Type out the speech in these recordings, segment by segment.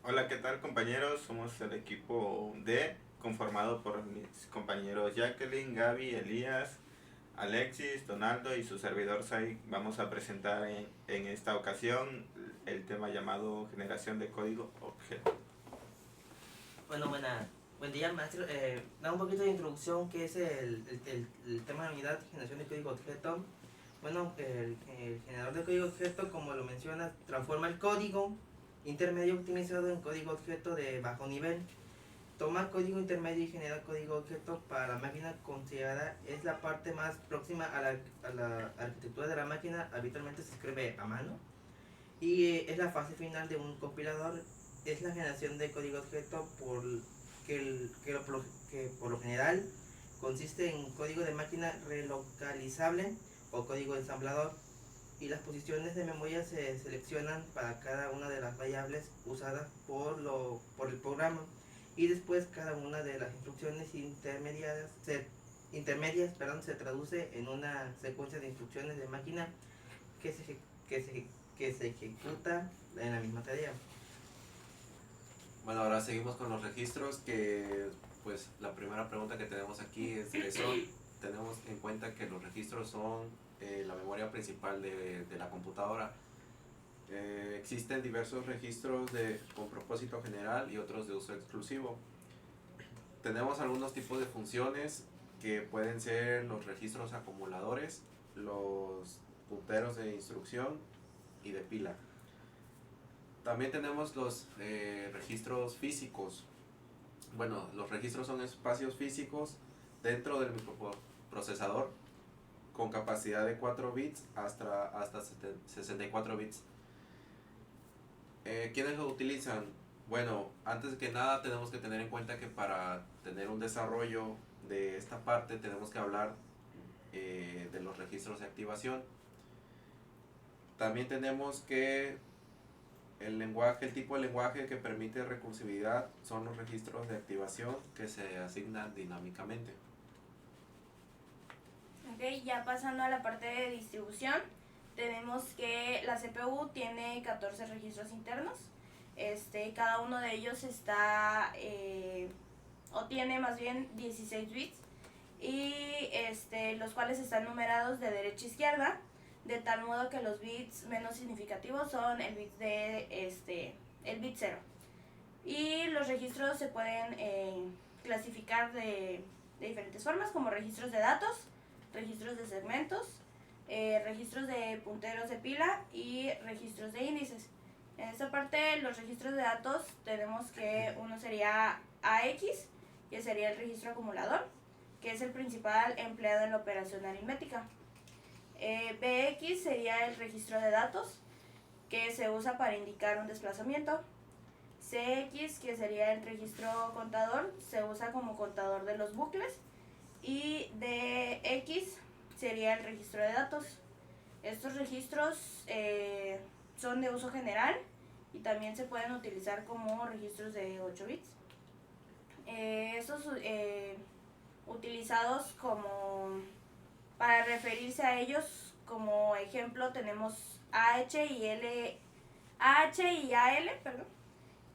Hola, ¿qué tal compañeros? Somos el equipo D, conformado por mis compañeros Jacqueline, Gaby, Elías, Alexis, Donaldo y su servidor Sai. Vamos a presentar en esta ocasión el tema llamado generación de código objeto. Bueno, buen día, maestro. Da un poquito de introducción qué es el tema de la unidad generación de código objeto. Bueno, el generador de código objeto, como lo menciona, transforma el código intermedio optimizado en código objeto de bajo nivel. Toma código intermedio y genera código objeto para la máquina considerada es la parte más próxima a la arquitectura de la máquina. Habitualmente se escribe a mano y es la fase final de un compilador. Es la generación de código objeto que por lo general consiste en código de máquina relocalizable o código ensamblador, y las posiciones de memoria se seleccionan para cada una de las variables usadas por el programa, y después cada una de las instrucciones intermedias se traduce en una secuencia de instrucciones de máquina que se, que se, que se ejecuta en la misma tarea. Bueno, ahora seguimos con los registros, que pues la primera pregunta que tenemos aquí es eso. Tenemos en cuenta que los registros son la memoria principal de la computadora. Existen diversos registros con propósito general y otros de uso exclusivo. Tenemos algunos tipos de funciones que pueden ser los registros acumuladores, los punteros de instrucción y de pila. También tenemos los registros físicos. Bueno, los registros son espacios físicos dentro del microprocesador con capacidad de 4 bits hasta 64 bits. ¿Quiénes lo utilizan? Bueno, antes que nada tenemos que tener en cuenta que para tener un desarrollo de esta parte tenemos que hablar de los registros de activación. También tenemos que el tipo de lenguaje que permite recursividad son los registros de activación que se asignan dinámicamente. Ok, ya pasando a la parte de distribución, tenemos que la CPU tiene 14 registros internos. Cada uno de ellos está, o tiene más bien 16 bits, y los cuales están numerados de derecha a izquierda, de tal modo que los bits menos significativos son el bit el bit 0. Y los registros se pueden clasificar de diferentes formas, como registros de datos, registros de segmentos, registros de punteros de pila y registros de índices. En esta parte, los registros de datos, tenemos que uno sería AX, que sería el registro acumulador, que es el principal empleado en la operación aritmética. BX sería el registro de datos, que se usa para indicar un desplazamiento. CX, que sería el registro contador, se usa como contador de los bucles. Y DX sería el registro de datos. Estos registros son de uso general y también se pueden utilizar como registros de 8 bits. Estos utilizados como para referirse a ellos, como ejemplo tenemos AH y AL,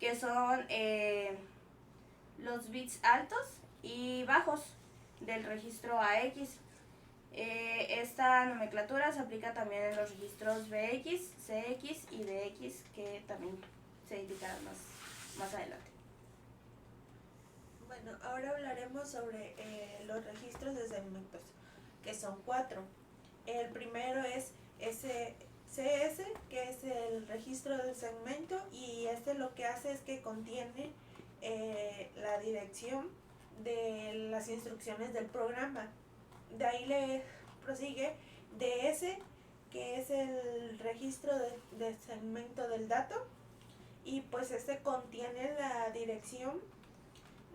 que son los bits altos y bajos del registro AX. Esta nomenclatura se aplica también en los registros BX, CX y DX, que también se indicarán más adelante. Bueno, ahora hablaremos sobre los registros de segmentos, que son 4. El primero es CS, que es el registro del segmento, y lo que hace es que contiene la dirección de las instrucciones del programa. De ahí le prosigue DS, que es el registro de segmento del dato, y pues contiene la dirección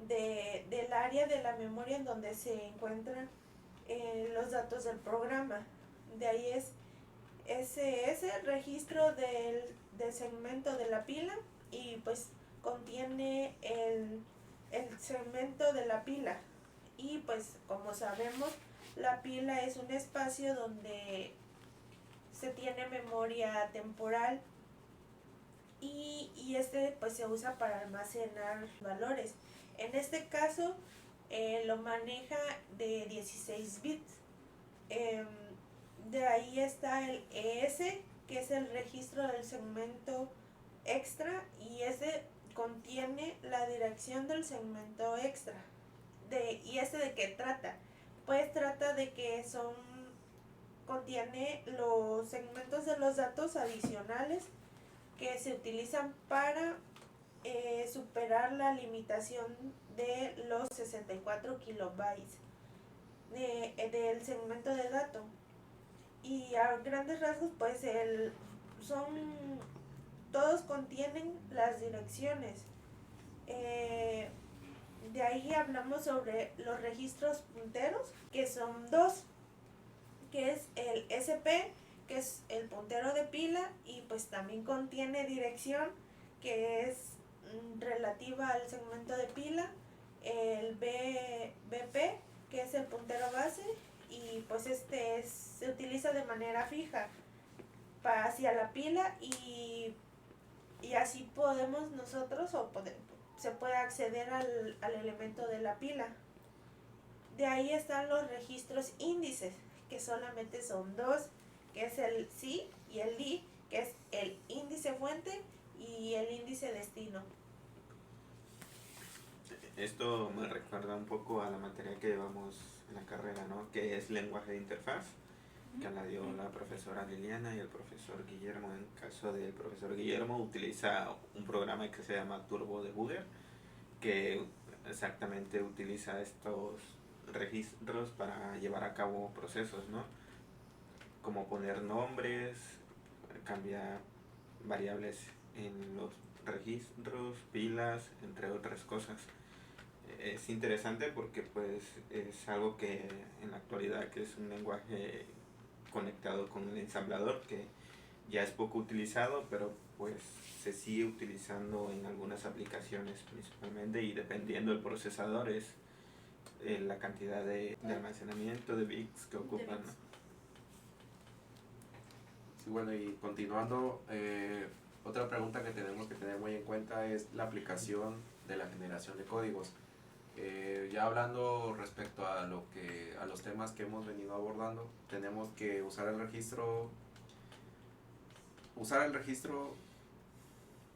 del área de la memoria en donde se encuentran los datos del programa. De ahí es SS, registro del segmento de la pila, y pues contiene el segmento de la pila. Y pues como sabemos, la pila es un espacio donde se tiene memoria temporal, y este pues se usa para almacenar valores. En este caso lo maneja de 16 bits. De ahí está el ES, que es el registro del segmento extra, y ese contiene la dirección del segmento extra. ¿Y este de qué trata? Pues trata de que contiene los segmentos de los datos adicionales que se utilizan para superar la limitación de los 64 kilobytes del segmento de datos. Y a grandes rasgos pues todos contienen las direcciones. De ahí hablamos sobre los registros punteros, que son dos, que es el SP, que es el puntero de pila, y pues también contiene dirección, que es relativa al segmento de pila, el BP, que es el puntero base, y pues se utiliza de manera fija hacia la pila, y así podemos nosotros se puede acceder al elemento de la pila. De ahí están los registros índices, que solamente son dos, que es el C y el D, que es el índice fuente y el índice destino. Esto me recuerda un poco a la materia que llevamos en la carrera, ¿no? Que es lenguaje de interfaz, que la dio la profesora Liliana y el profesor Guillermo. En caso del profesor Guillermo, utiliza un programa que se llama Turbo Debugger, que exactamente utiliza estos registros para llevar a cabo procesos, ¿no? Como poner nombres, cambiar variables en los registros, pilas, entre otras cosas. Es interesante porque pues es algo que en la actualidad, que es un lenguaje conectado con el ensamblador, que ya es poco utilizado, pero pues se sigue utilizando en algunas aplicaciones principalmente, y dependiendo del procesador es la cantidad de almacenamiento de bits que ocupan, ¿no? Sí, bueno, y continuando, otra pregunta que tenemos que tener muy en cuenta es la aplicación de la generación de códigos. Ya hablando respecto a los temas que hemos venido abordando, tenemos que usar el registro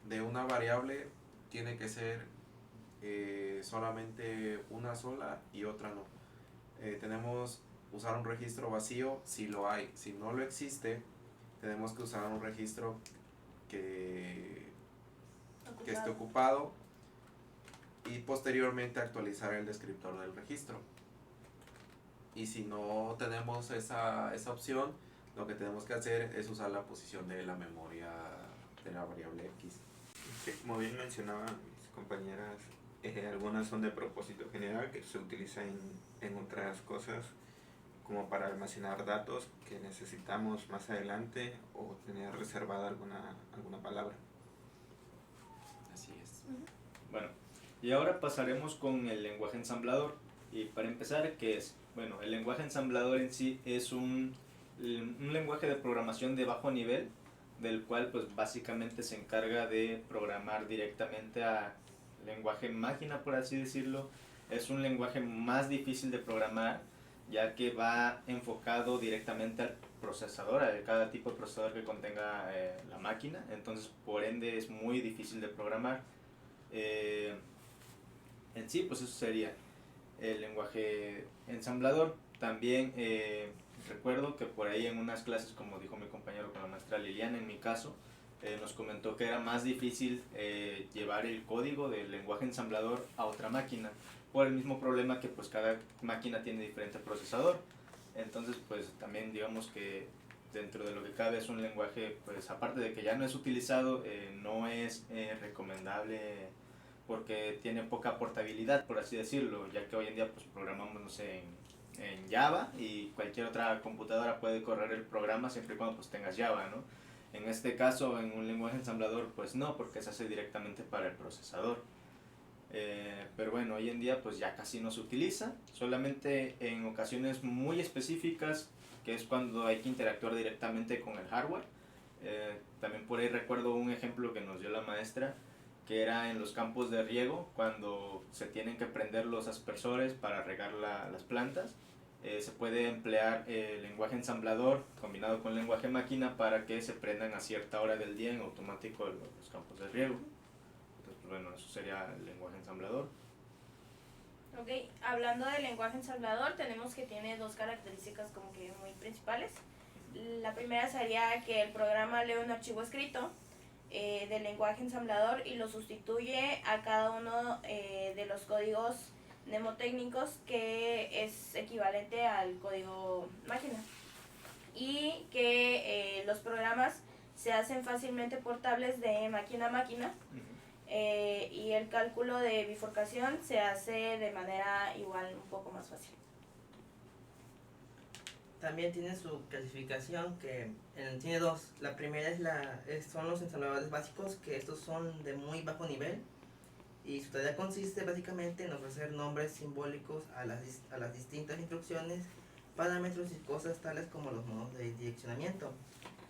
de una variable tiene que ser solamente una sola y otra no. Tenemos usar un registro vacío si lo hay. Si no lo existe, tenemos que usar un registro que esté ocupado, y posteriormente actualizar el descriptor del registro. Y si no tenemos esa opción, lo que tenemos que hacer es usar la posición de la memoria de la variable X. Sí, como bien mencionaban mis compañeras, algunas son de propósito general, que se utilizan en otras cosas, como para almacenar datos que necesitamos más adelante, o tener reservada alguna palabra. Así es. Bueno, y ahora pasaremos con el lenguaje ensamblador. Y para empezar, ¿qué es? Bueno, el lenguaje ensamblador en sí es un lenguaje de programación de bajo nivel, del cual pues básicamente se encarga de programar directamente a lenguaje máquina, por así decirlo. Es un lenguaje más difícil de programar, ya que va enfocado directamente al procesador, a cada tipo de procesador que contenga la máquina. Entonces, por ende, es muy difícil de programar. En sí, pues eso sería el lenguaje ensamblador. También recuerdo que por ahí en unas clases, como dijo mi compañero con la maestra Liliana, en mi caso, nos comentó que era más difícil llevar el código del lenguaje ensamblador a otra máquina, por el mismo problema que pues cada máquina tiene diferente procesador. Entonces pues también digamos que dentro de lo que cabe es un lenguaje, pues aparte de que ya no es utilizado, no es recomendable, porque tiene poca portabilidad, por así decirlo, ya que hoy en día pues programamos, no sé, en Java, y cualquier otra computadora puede correr el programa siempre y cuando pues tengas Java, ¿no? En este caso, en un lenguaje ensamblador, pues no, porque se hace directamente para el procesador. Pero bueno, hoy en día pues ya casi no se utiliza, solamente en ocasiones muy específicas, que es cuando hay que interactuar directamente con el hardware. También por ahí recuerdo un ejemplo que nos dio la maestra, que era en los campos de riego, cuando se tienen que prender los aspersores para regar las plantas. Se puede emplear el lenguaje ensamblador combinado con lenguaje máquina para que se prendan a cierta hora del día en automático los campos de riego. Entonces, pues bueno, eso sería el lenguaje ensamblador. Ok, hablando del lenguaje ensamblador, tenemos que tiene dos características como que muy principales. La primera sería que el programa lee un archivo escrito del lenguaje ensamblador y lo sustituye a cada uno de los códigos mnemotécnicos, que es equivalente al código máquina, y que los programas se hacen fácilmente portables de máquina a máquina. Y el cálculo de bifurcación se hace de manera igual un poco más fácil. También tiene su clasificación, que tiene dos. La primera son los ensambladores básicos, que estos son de muy bajo nivel, y su tarea consiste básicamente en ofrecer nombres simbólicos a las distintas instrucciones, parámetros y cosas tales como los modos de direccionamiento.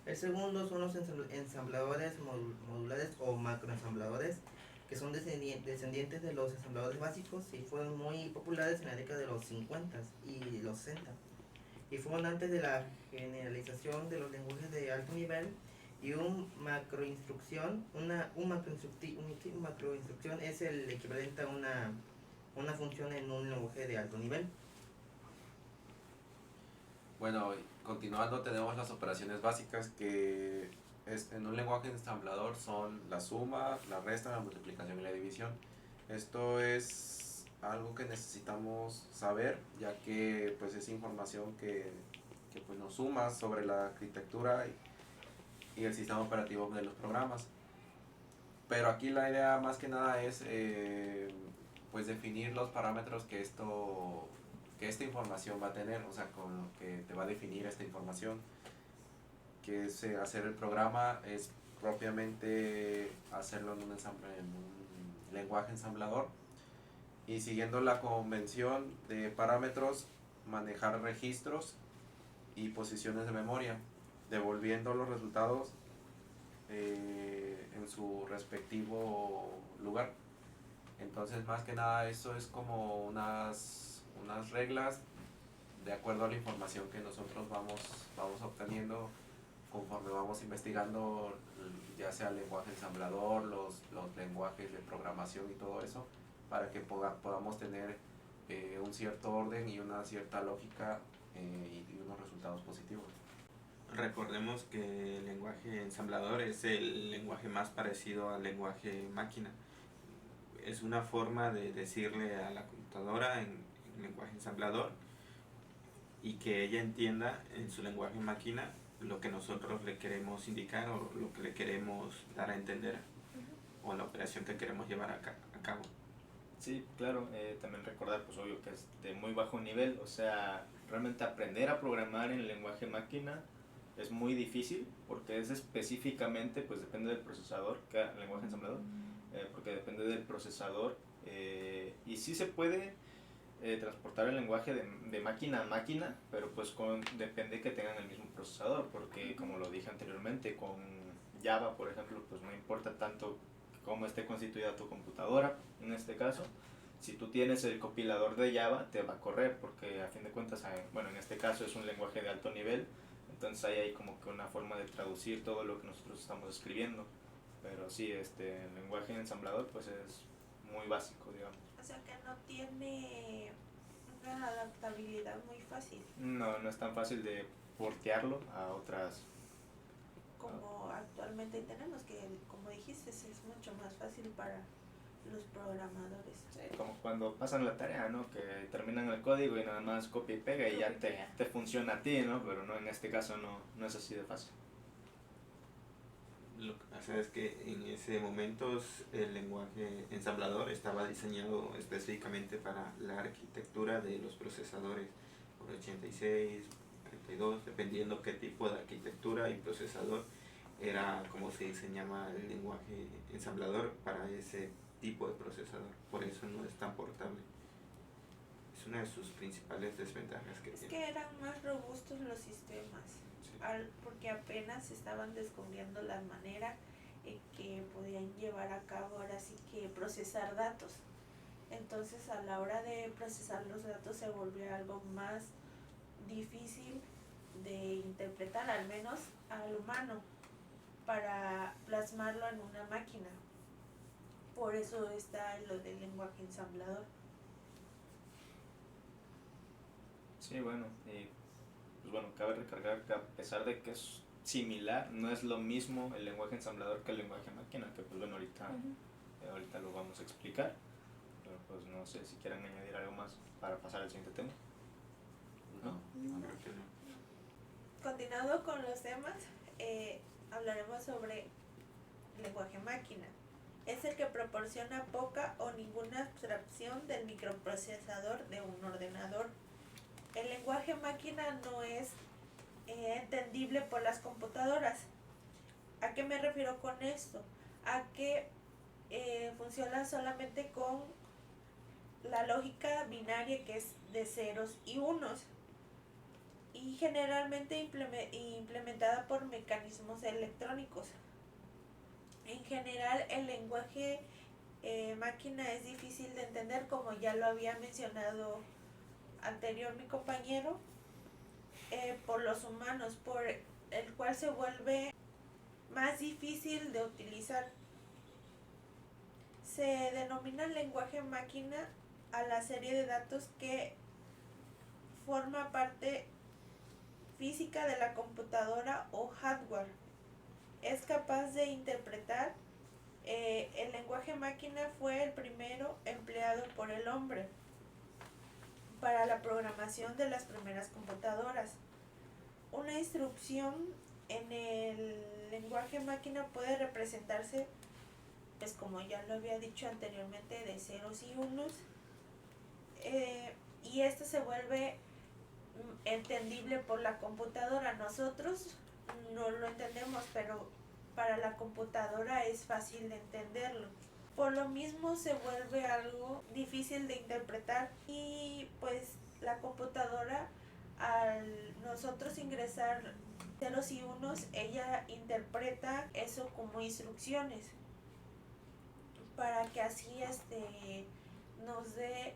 El segundo son los ensambladores modulares o macroensambladores, que son descendientes de los ensambladores básicos y fueron muy populares en la década de los 50 y los 60. Y fueron antes de la generalización de los lenguajes de alto nivel. Y una macroinstrucción es el equivalente a una función en un lenguaje de alto nivel. Bueno, continuando, tenemos las operaciones básicas, que en un lenguaje ensamblador son la suma, la resta, la multiplicación y la división. Esto es algo que necesitamos saber, ya que pues es información que pues nos suma sobre la arquitectura y el sistema operativo de los programas. Pero aquí la idea más que nada es pues definir los parámetros que esta información va a tener, o sea, con lo que te va a definir esta información. Que es hacer el programa, es propiamente hacerlo en un lenguaje ensamblador, y siguiendo la convención de parámetros, manejar registros y posiciones de memoria, devolviendo los resultados en su respectivo lugar. Entonces, más que nada, eso es como unas reglas de acuerdo a la información que nosotros vamos obteniendo conforme vamos investigando, ya sea el lenguaje ensamblador, los lenguajes de programación y todo eso, para que podamos tener un cierto orden y una cierta lógica y unos resultados positivos. Recordemos que el lenguaje ensamblador es el lenguaje más parecido al lenguaje máquina. Es una forma de decirle a la computadora en lenguaje ensamblador y que ella entienda en su lenguaje máquina lo que nosotros le queremos indicar o lo que le queremos dar a entender, o la operación que queremos llevar a cabo. Sí, claro, también recordar, pues obvio que es de muy bajo nivel, o sea, realmente aprender a programar en el lenguaje máquina es muy difícil, porque es específicamente, pues depende del procesador, el lenguaje ensamblador, porque depende del procesador, y sí se puede transportar el lenguaje de máquina a máquina, pero pues depende que tengan el mismo procesador, porque como lo dije anteriormente, con Java, por ejemplo, pues no importa tanto cómo esté constituida tu computadora. En este caso, si tú tienes el compilador de Java, te va a correr, porque a fin de cuentas, bueno, en este caso es un lenguaje de alto nivel, entonces ahí hay como que una forma de traducir todo lo que nosotros estamos escribiendo. Pero sí, el lenguaje ensamblador pues es muy básico, digamos. O sea que no tiene una adaptabilidad muy fácil, No es tan fácil de portearlo a otras. como actualmente tenemos, que como dijiste es mucho más fácil para los programadores. Como cuando pasan la tarea, ¿no? Que terminan el código y nada más copia y pega y ya te funciona a ti, ¿no? Pero no, en este caso no es así de fácil. Lo que pasa es que en ese momento el lenguaje ensamblador estaba diseñado específicamente para la arquitectura de los procesadores por 86, 32, dependiendo qué tipo de arquitectura y procesador era como se diseñaba el lenguaje ensamblador para ese tipo de procesador. Por eso no es tan portable. Es una de sus principales desventajas que Es tiene. que eran más robustos los sistemas. Sí. porque apenas estaban descubriendo la manera en que podían llevar a cabo ahora sí que procesar datos. Entonces a la hora de procesar los datos se volvió algo más difícil de interpretar, al menos al humano, para plasmarlo en una máquina. Por eso está lo del lenguaje ensamblador. Sí, bueno, pues bueno, cabe recargar que a pesar de que es similar, no es lo mismo el lenguaje ensamblador que el lenguaje máquina, que pues bueno, ahorita lo vamos a explicar, pero pues no sé si quieran añadir algo más para pasar al siguiente tema. No, Creo que no. Continuando con los temas, hablaremos sobre lenguaje máquina. Es el que proporciona poca o ninguna abstracción del microprocesador de un ordenador. El lenguaje máquina no es entendible por las computadoras. ¿A qué me refiero con esto? A que funciona solamente con la lógica binaria, que es de ceros y unos, y generalmente implementada por mecanismos electrónicos. En general, el lenguaje máquina es difícil de entender, como ya lo había mencionado anterior mi compañero, por los humanos, por el cual se vuelve más difícil de utilizar. Se denomina lenguaje máquina a la serie de datos que forma parte física de la computadora o hardware. Es capaz de interpretar. El lenguaje máquina fue el primero empleado por el hombre para la programación de las primeras computadoras. Una instrucción en el lenguaje máquina puede representarse, pues como ya lo había dicho anteriormente, de ceros y unos, y esto se vuelve entendible por la computadora. Nosotros no lo entendemos, pero para la computadora es fácil de entenderlo. Por lo mismo se vuelve algo difícil de interpretar, y pues la computadora, al nosotros ingresar ceros y unos, ella interpreta eso como instrucciones para que así nos dé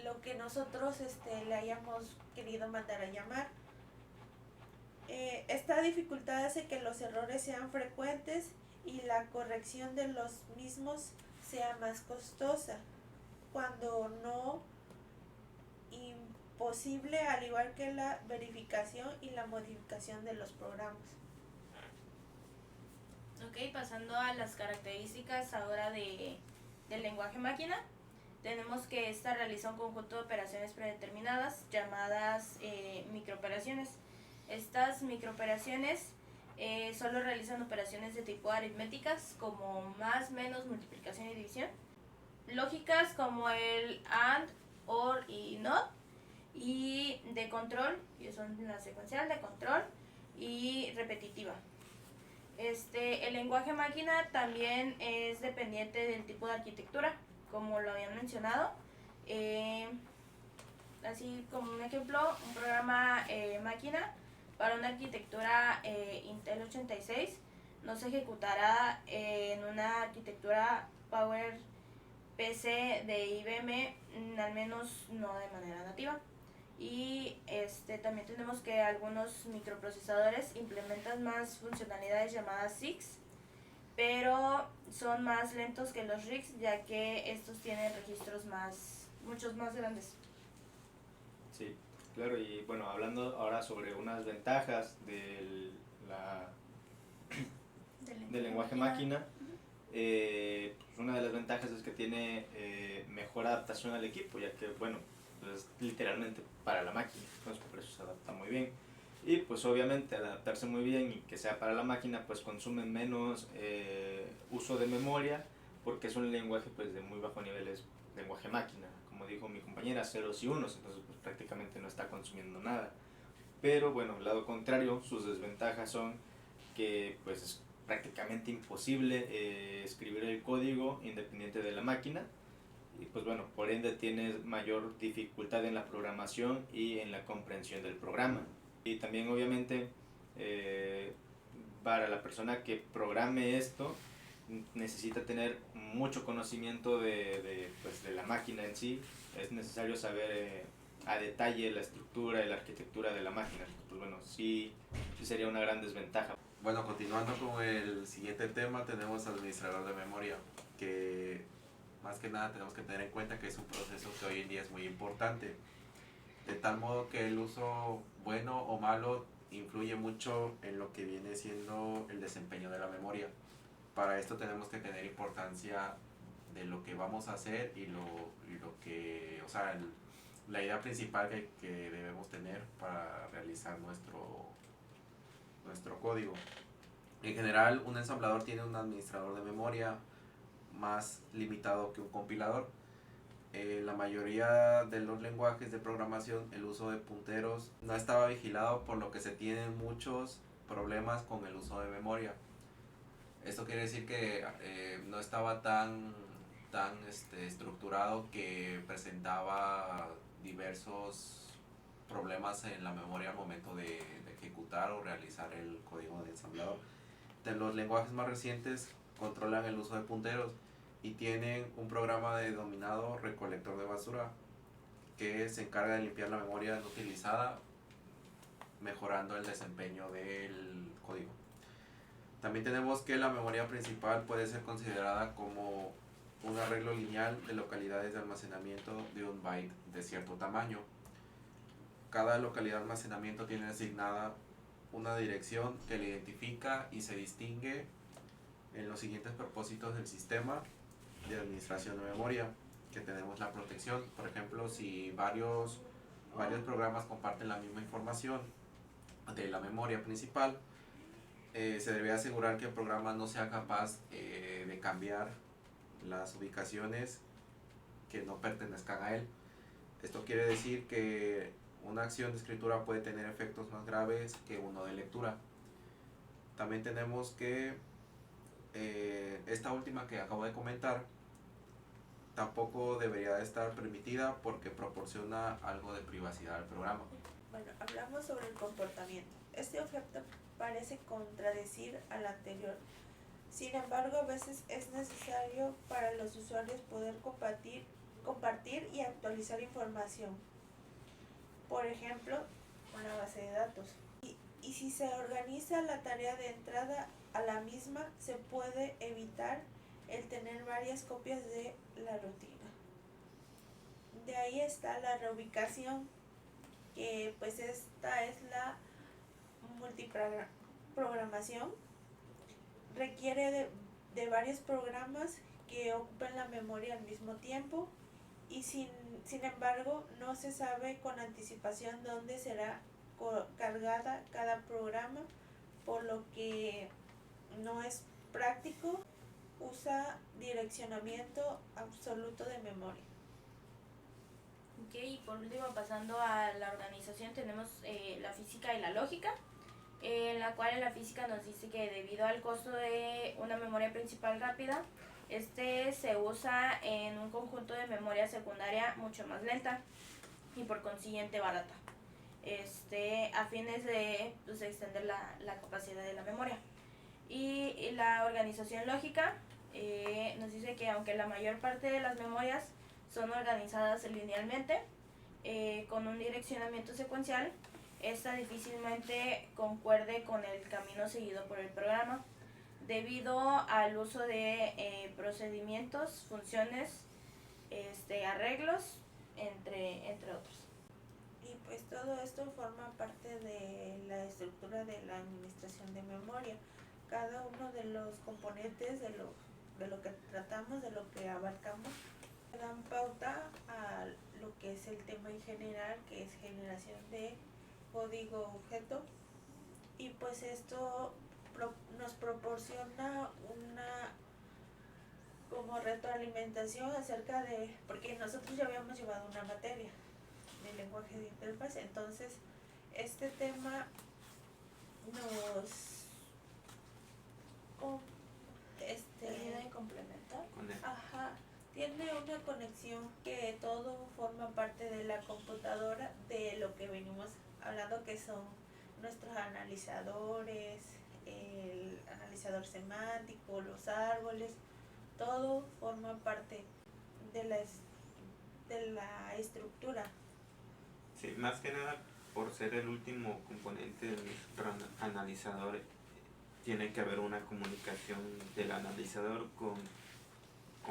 lo que nosotros le hayamos querido mandar a llamar. Esta dificultad hace que los errores sean frecuentes y la corrección de los mismos sea más costosa, cuando no imposible, al igual que la verificación y la modificación de los programas. Ok, pasando a las características ahora del lenguaje máquina, tenemos que esta realiza un conjunto de operaciones predeterminadas llamadas microoperaciones. Estas microoperaciones solo realizan operaciones de tipo aritméticas, como más, menos, multiplicación y división, lógicas como el AND, OR y NOT, y de control, que son la secuencial, de control y repetitiva. El lenguaje máquina también es dependiente del tipo de arquitectura, como lo habían mencionado. Así como un ejemplo, un programa máquina para una arquitectura Intel 86 no se ejecutará en una arquitectura PowerPC de IBM, al menos no de manera nativa. Y también tenemos que algunos microprocesadores implementan más funcionalidades llamadas SIGs, pero son más lentos que los RISC, ya que estos tienen registros muchos más grandes. Sí, claro, y bueno, hablando ahora sobre unas ventajas del lenguaje máquina, pues una de las ventajas es que tiene mejor adaptación al equipo, ya que, bueno, pues literalmente para la máquina, entonces por eso se adapta muy bien. Y pues obviamente al adaptarse muy bien y que sea para la máquina, pues consume menos uso de memoria, porque es un lenguaje pues de muy bajo nivel, es lenguaje máquina, como dijo mi compañera, ceros y unos, entonces pues prácticamente no está consumiendo nada. Pero bueno, al lado contrario, sus desventajas son que pues es prácticamente imposible escribir el código independiente de la máquina, y pues bueno, por ende tienes mayor dificultad en la programación y en la comprensión del programa. Y también obviamente para la persona que programe esto necesita tener mucho conocimiento pues, de la máquina en sí. Es necesario saber a detalle la estructura y la arquitectura de la máquina. Pues bueno, sí sería una gran desventaja. Bueno, continuando con el siguiente tema, tenemos administrador de memoria, que más que nada tenemos que tener en cuenta que es un proceso que hoy en día es muy importante, de tal modo que el uso bueno o malo influye mucho en lo que viene siendo el desempeño de la memoria. Para esto tenemos que tener importancia de lo que vamos a hacer y lo que, o sea, la idea principal que debemos tener para realizar nuestro código. En general, un ensamblador tiene un administrador de memoria más limitado que un compilador. La mayoría de los lenguajes de programación, el uso de punteros no estaba vigilado, por lo que se tienen muchos problemas con el uso de memoria. Esto quiere decir que no estaba tan estructurado, que presentaba diversos problemas en la memoria al momento de ejecutar o realizar el código de ensamblador. De los lenguajes más recientes controlan el uso de punteros y tienen un programa denominado recolector de basura que se encarga de limpiar la memoria no utilizada, mejorando el desempeño del código. También tenemos que la memoria principal puede ser considerada como un arreglo lineal de localidades de almacenamiento de un byte de cierto tamaño. Cada localidad de almacenamiento tiene asignada una dirección que le identifica y se distingue en los siguientes propósitos del sistema de administración de memoria, que tenemos la protección. Por ejemplo, si varios programas comparten la misma información de la memoria principal, se debe asegurar que el programa no sea capaz de cambiar las ubicaciones que no pertenezcan a él. Esto quiere decir que una acción de escritura puede tener efectos más graves que uno de lectura. También tenemos que esta última que acabo de comentar tampoco debería de estar permitida, porque proporciona algo de privacidad al programa. Bueno, hablamos sobre el comportamiento. Este objeto parece contradecir al anterior. Sin embargo, a veces es necesario para los usuarios poder compartir y actualizar información. Por ejemplo, una base de datos. Y si se organiza la tarea de entrada a la misma, se puede evitar el tener varias copias de la rutina. De ahí está la reubicación, que pues esta es la multiprogramación. Requiere de varios programas que ocupen la memoria al mismo tiempo, y sin embargo no se sabe con anticipación dónde será cargada cada programa, por lo que no es práctico. Usa direccionamiento absoluto de memoria. Ok, y por último, pasando a la organización, tenemos la física y la lógica, en la cual en la física nos dice que debido al costo de una memoria principal rápida, se usa en un conjunto de memoria secundaria mucho más lenta y por consiguiente barata, a fines de extender la capacidad de la memoria. Y la organización lógica nos dice que aunque la mayor parte de las memorias son organizadas linealmente, con un direccionamiento secuencial, esta difícilmente concuerde con el camino seguido por el programa, debido al uso de procedimientos, funciones, arreglos, entre otros. Y pues todo esto forma parte de la estructura de la administración de memoria. Cada uno de los componentes de lo que tratamos, de lo que abarcamos, dan pauta a lo que es el tema en general, que es generación de código objeto. Y pues esto nos proporciona una como retroalimentación acerca de, porque nosotros ya habíamos llevado una materia de lenguaje de interfaz, entonces este tema nos ¿Termina de complementar? tiene una conexión, que todo forma parte de la computadora, de lo que venimos hablando, que son nuestros analizadores, el analizador semántico, los árboles, todo forma parte de la estructura. Sí, más que nada por ser el último componente del analizador, tiene que haber una comunicación del analizador con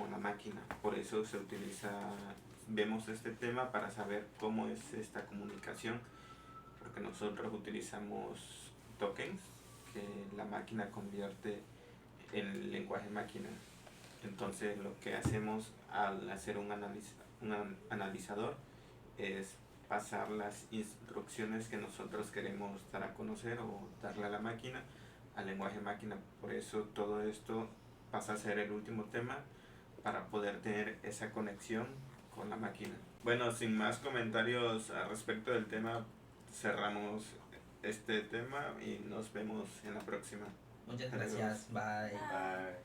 la máquina. Por eso se utiliza, vemos este tema para saber cómo es esta comunicación, porque nosotros utilizamos tokens que la máquina convierte en lenguaje máquina. Entonces lo que hacemos al hacer un analizador es pasar las instrucciones que nosotros queremos dar a conocer o darle a la máquina al lenguaje máquina. Por eso todo esto pasa a ser el último tema para poder tener esa conexión con la máquina. Bueno, sin más comentarios al respecto del tema, cerramos este tema y nos vemos en la próxima. Muchas Adiós. gracias. Bye. Bye.